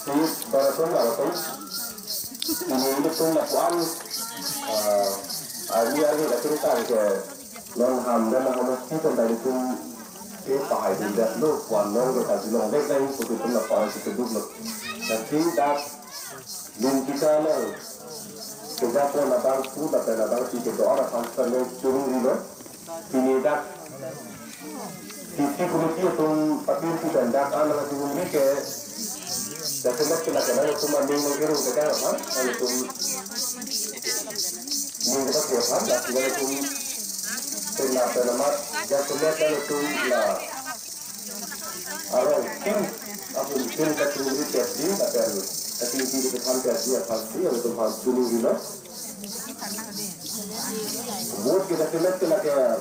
si baraton baraton ini pun lakukan ali da cerita ke long ham dan ham kita dari itu ke pahai tidak lo wan long ke kasih long dek dari itu pun lakukan itu dulu tapi dah link kita lo kita pun abang tu tapi abang si kita orang transfer lo turun dulu ini dah Kisi kumiti itong patin si ganda ka na kasi kumiti ke dapat sila ka na itong manding magkiro ka kaya pa ano itong hindi ka siya pa dahil sila itong sinabi naman dapat sila ka itong na araw kim ako kim ka kumiti kaya di dahil kasi hindi ka kaya kaya siya pasti ano itong pagsunin nila buat kita sila kaya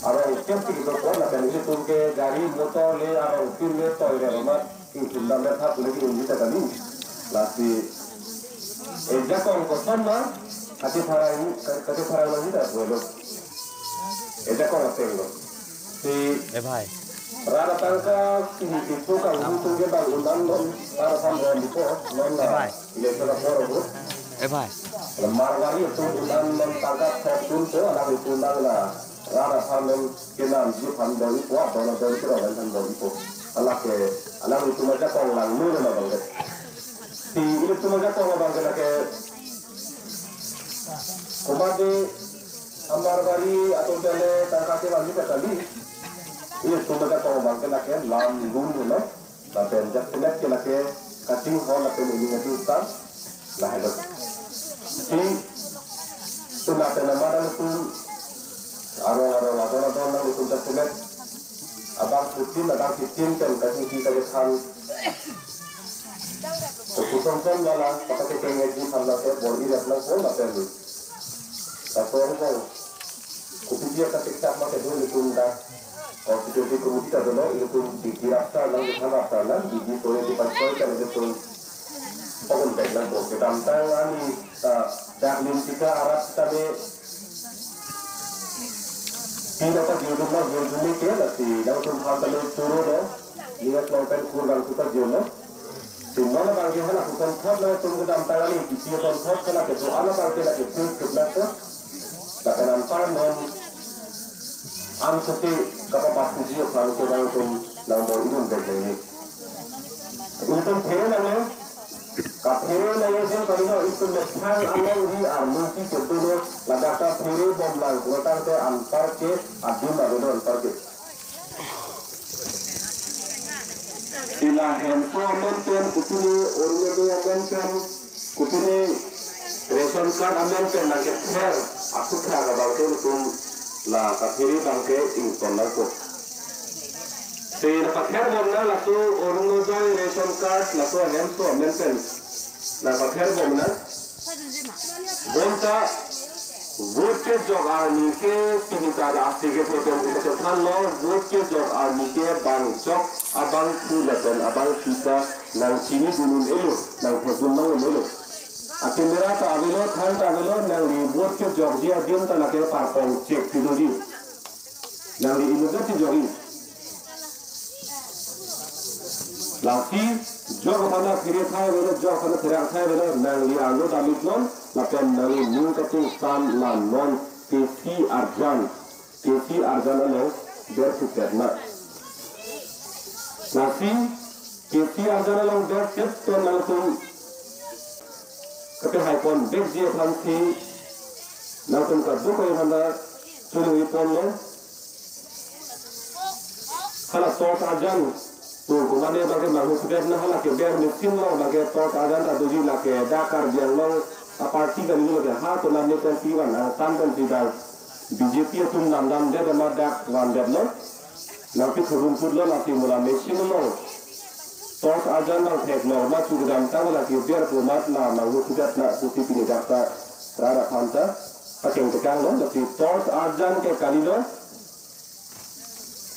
Arang kiam kita pun nak ni tu ke dari motor le arang pin le toy le rumah ini sudah mereka punya ini kita tadi lagi jika orang sama kaki farang lagi dah boleh jika orang tengok si rara tangka ini itu kan itu dia bangunan non rara sambil itu non lah ini sudah baru lemar lagi itu non tangka sepuluh tu ada itu lah rara sambil kita jualan dari kuat orang dari kita dan dari itu anak itu macam orang langgur lah bangga si itu macam orang bangga ke kumade amar bari atau jale tangkati lagi kali itu macam orang bangga ke langgur lah tapi jadinya kita ke cutting hall atau ini itu kan lah itu si itu nak nama itu Arang itu tersemet abang putin kan kasi kita kesan kusong malah pakai kengeji sambil ke body level pun macam ni tapi orang kupitia ketika macam tu itu dah और जो कमिटी का दोनों ये तो दिराफ्ता लंग दिखाफ्ता लंग दिगी तो ये दिपास्टर का ये तो पकड़ बैठना तो kita antara ni dah kita arah tadi Tidak tak jumlah ke lagi, dah tu hamil turun dah, ingat lakukan kurang kita jumlah. Semua orang bagi hal lakukan thot lah, tu kita antara ni kisi orang thot kalau kita anak bagi lagi pun kita tu, tapi nampak non anseti kapal pasti dia kalau kita tu nombor ini untuk ini. Untuk kira ni, kafir ni je kalau itu lepas Allah ini armuti ketulah lagata kiri bomlang, lepas tu antar ke adu baru antar ke. Sila handphone mention kutuni orangnya mention kutuni ration card mention lagi fair aku kira baru tu lah kafiri bangke ingkon laku. Sila kafir bomna laku orangnya ration card laku handphone mention lah kafir bomna bomta vote के जो आर्मी के पिनिका रास्ते के प्रोग्राम के चौथान लो vote के जो आर्मी के बांग चौक abang kulatan abang kita nang sini dulu elu nang pun nang elu akhir mereka avilo kan avilo nang ribut ke Georgia dia tak nak kira parpol cek tidur nang di imigrasi Georgia lagi jog mana kiri saya bela jog mana kiri saya bela nang di anu damit non lakukan nang new keting san lan non KC Arjan alo bersukses Nasi, kisi ajar lang dah siap tu langsung kepada haipon beg dia nanti langsung kerja kau yang anda suruh haipon lo. Kalau tos ajan, tu kumane bagi mahu sudah nak halah ke biar mesin lo bagi tos ajan tak tuju nak ke dakar biar lo parti kan ini lagi ha tu namanya kan tiwan, tangan tidak BJP tu nam dia dah dak wandet lo. Nanti turun lo nanti mula mesin lo, tos aja nang teknologi sudah jangkau lagi biar kumat lah mahu sudah nak putih pilih daftar rara kanta, pakai tekan lo, nanti tos aja ke kali lo,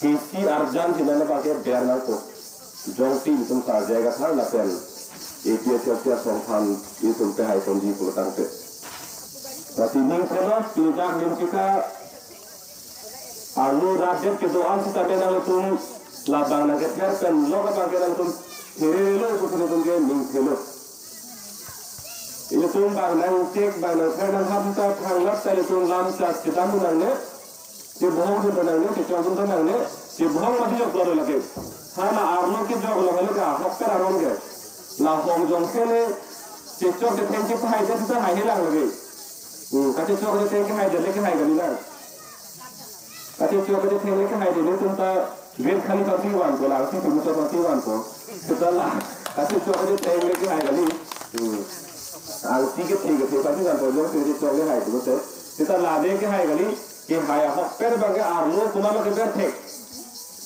kisi arjan di mana pakai biar nangko, jongti itu saja kan hal lakukan, itu tiap songkan itu terhai konji pulau tangke. Tapi ning kalau tidak kita Alu rakyat kedoan kita dengar itu labang na kether pen loga bang kelang tum hirelo kutu tum ke ming thelo ile tum bang nang cek bang nang khan ham ta thang lap ta tum lam ta kitam nang ne je bhong de nang ne ke chong tum nang ne je bhong ma dio klo lage hana arno ke jog lage ka hokkar aron ge la hong jong ke ne je chok de theng ke phai de ta hai lang lage ka je chok de theng ke hai de le ke hai ga ni na ka je chok de theng le ke hai de ne tum ta ven khali ka ti wan ko la ti tum so ti wan ko ta la ka je chok de theng le ke hai ga ni al ti ke pa ti wan ko lo ke je chok le hai ko te ta la de ke hai ga ni ke hai hokker bang ke arno kuma ma ke ber thek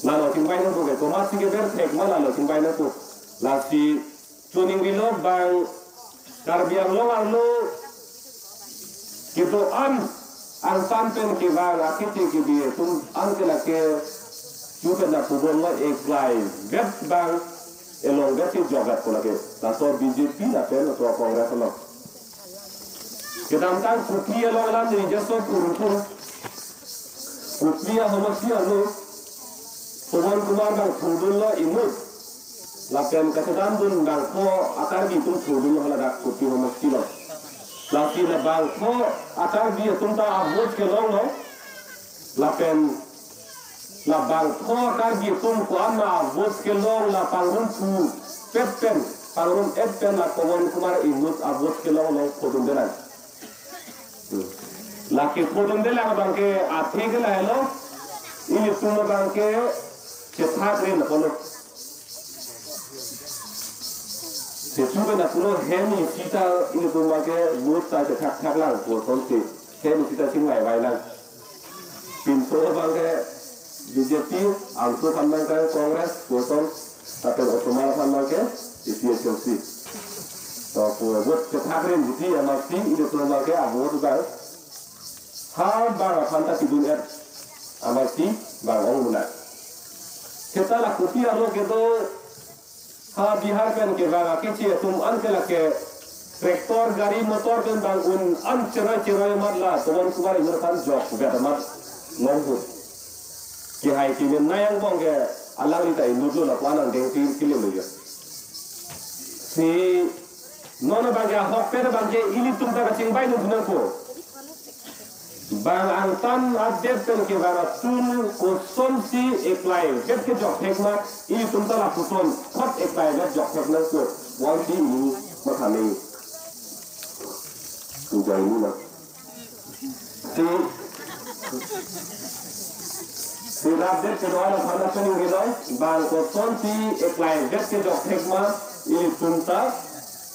la lo ting bai na ko ke kuma si ke ber thek ma la lo ting bai na ko la si tuning ri lo bang karbiang lo arno gitu an sampen ke bang akiti ke dia tum an ke la ke juga na kubon lo ek lai vet bang elong vet jogat ko la ke la so BJP la pe no to kongres lo kedam tang kutli lo lan ni jeso kurun Kutliya homosia lo, Tuhan kumar bang thudul lo imut, lapen kasedam dun bang ko atar bi tum thudul lo hala kutli homosia lo, lakin bang ko atar bi tum ta abot ke long lo, lapen la bang ko atar bi tum ko amma abot ke long la pangrun thu pepen pangrun epen la Tuhan kumar imut abot ke long lo thudul denan. Laki kodum de la bang ke athi ke la lo ini tum bang ke cethat re na kono se tu ke na puno hemi sita ini tum bang ke mut ta cethat thak lang ko kon se hemi sita sing lai wai lang pin so bang ke BJP alto kan bang ke kongres ko kon tapi otomal kan bang ke PSLC to ko buat cethat re buti amati ini tum bang ke abot bang ha bang phanta ti dunia amati bang ong muna kita la kutia lo ke do ha bihar kan ke bang ke chi tum an ke la ke traktor gari motor kan bang un an chera chera mat la tuan kubar imur kan jok be mat long hu ki hai ki men nayang bong ke alang ri tai nudlo la panan deng tin kile lo yo si nona bang ya hok per bang ke ili tum ta ka ching bai nu dunan ko bang antan adep pen ke bang tun ko som si eklai get ke jok hekma ini tumta la puton khot eklai get jok hekna ko wan ti ni ma khani ku jai ni na si adep ke doa la khana pen ni loi bang ko som si eklai get ke jok hekma ini tumta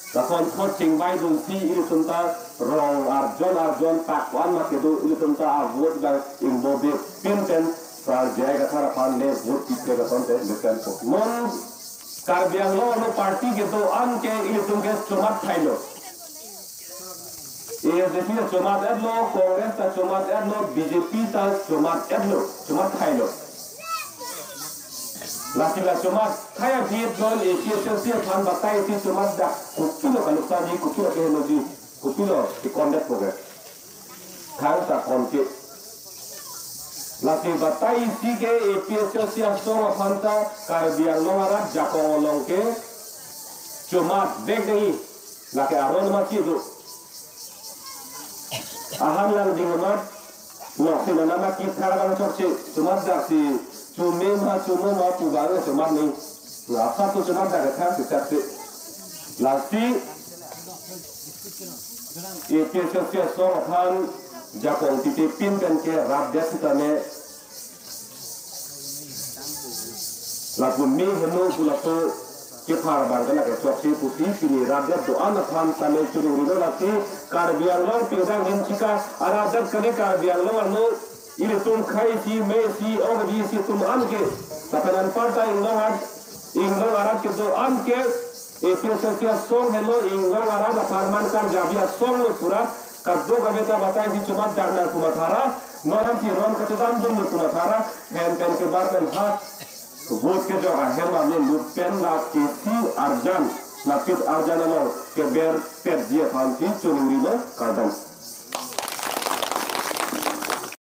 Takon khot ching bai dun si ini tumta rong arjon pak wan ma kedo ini tumta avot bang imbobe pinten sar jaya thara pan ne vot kitte ga sonte lekan ko mon karbiang lo no party ke to an ke ini tum ke chomat thailo e defi chomat adlo kongres ta chomat adlo BJP ta chomat adlo chomat thailo Laki la chomat kaya biet don e PSLC than batai ti chomat da kupilo kalukta ni kupilo ke no di kupilo ti kondet ko ge thang ta konke laki batai ti ke e PSLC so phanta karbiang lo ara jakong long ke chomat dek dei laki aron ma ki do aham lang dingamat no sina nama ki thara chorche chomat da si cuma pugar cuma ni, apa tu cuma dah kata sesuatu. Lasti, itu sesuatu sohan jakong titipin kan ke rakyat kita ni. Lagu ni henu pulato kifar bangkana ke soksi putih kini rakyat doa nakhan kami curi urido lasti karbiang long pinggang hensika aradat kene karbiang long anu ini tum khai si me si og di si tum anke tapanan parta ingong arat ke do anke e filosofia song hello ingong arat farman kan jabia song lo pura kaddo kabeta batai di cuma darna kumathara noram si ron katadam dum kumathara hen pen ke bar pen ha vot ke jo ahema ne lupen la ke si arjan napit arjan lo ke ber per dia phanti chunuri lo kadam